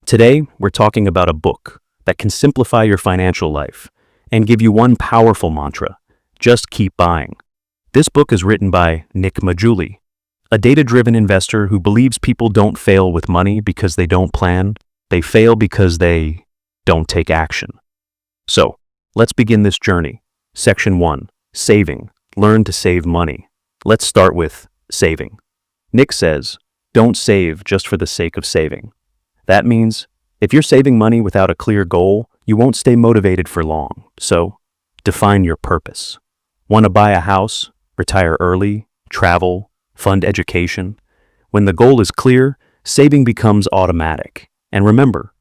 Today, we're talking about a book that can simplify your financial life and give you one powerful mantra: just keep buying. This book is written by Nick Maggiulli, a data-driven investor who believes people don't fail with money because they don't plan. They fail because they don't take action. So, let's begin this journey. Section 1. Saving. Learn to save money. Let's start with saving. Nick says, don't save just for the sake of saving. That means, if you're saving money without a clear goal, you won't stay motivated for long. So, define your purpose. Want to buy a house, retire early, travel, fund education? When the goal is clear, saving becomes automatic. And remember,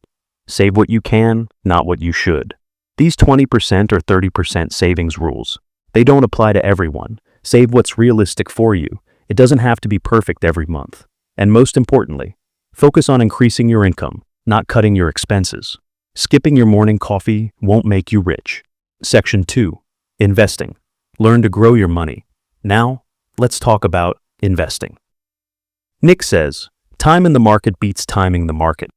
save what you can, not what you should. These 20% or 30% savings rules, they don't apply to everyone. Save what's realistic for you. It doesn't have to be perfect every month. And most importantly, focus on increasing your income, not cutting your expenses. Skipping your morning coffee won't make you rich. Section 2. Investing. Learn to grow your money. Now, let's talk about investing. Nick says, time in the market beats timing the market.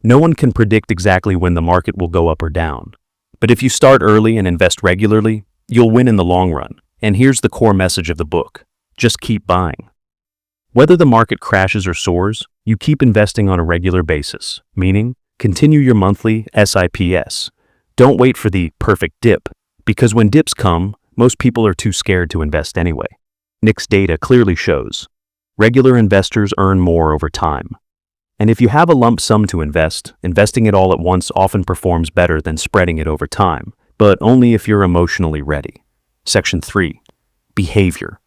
No one can predict exactly when the market will go up or down. But if you start early and invest regularly, you'll win in the long run. And here's the core message of the book: just keep buying. Whether the market crashes or soars, you keep investing on a regular basis, meaning continue your monthly SIPs. Don't wait for the perfect dip, because when dips come, most people are too scared to invest anyway. Nick's data clearly shows regular investors earn more over time. And if you have a lump sum to invest, investing it all at once often performs better than spreading it over time, but only if you're emotionally ready. Section 3. Behavior.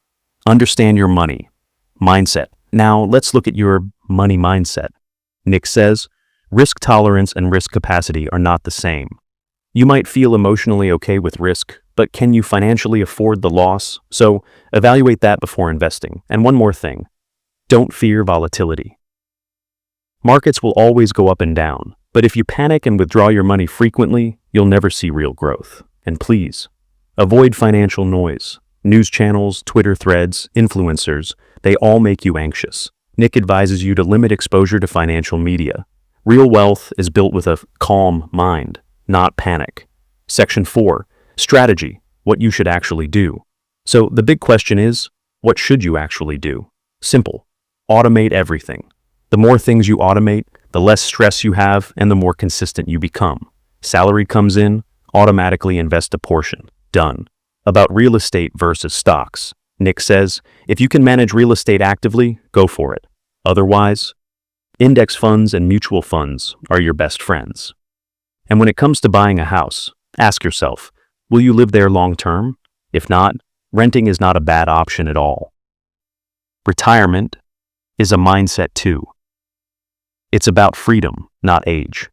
Understand your money. Mindset. Now, let's look at your money mindset. Nick says, risk tolerance and risk capacity are not the same. You might feel emotionally okay with risk, but can you financially afford the loss? So, evaluate that before investing. And one more thing. Don't fear volatility. Markets will always go up and down, but if you panic and withdraw your money frequently, you'll never see real growth. And please, avoid financial noise. News channels, Twitter threads, influencers, they all make you anxious. Nick advises you to limit exposure to financial media. Real wealth is built with a calm mind, not panic. Section 4. Strategy. What you should actually do. So the big question is, what should you actually do? Simple. Automate everything. The more things you automate, the less stress you have and the more consistent you become. Salary comes in, automatically invest a portion. Done. About real estate versus stocks. Nick says, if you can manage real estate actively, go for it. Otherwise, index funds and mutual funds are your best friends. And when it comes to buying a house, ask yourself, will you live there long term? If not, renting is not a bad option at all. Retirement is a mindset too. It's about freedom, not age.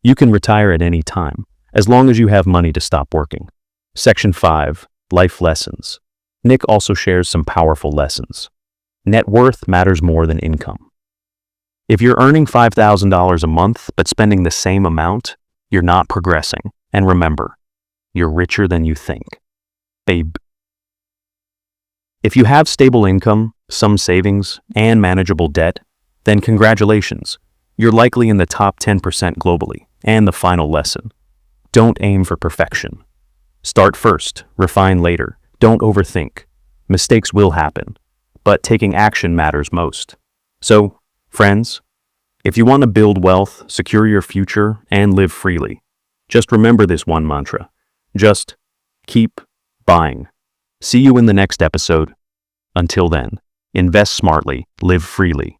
You can retire at any time, as long as you have money to stop working. Section 5. Life lessons. Nick also shares some powerful lessons. Net worth matters more than income. If you're earning $5,000 a month but spending the same amount, you're not progressing. And remember, you're richer than you think. Babe. If you have stable income, some savings, and manageable debt, then congratulations. You're likely in the top 10% globally. And the final lesson: don't aim for perfection. Start first, refine later. Don't overthink. Mistakes will happen, but taking action matters most. So, friends, if you want to build wealth, secure your future, and live freely, just remember this one mantra: just keep buying. See you in the next episode. Until then, invest smartly, live freely.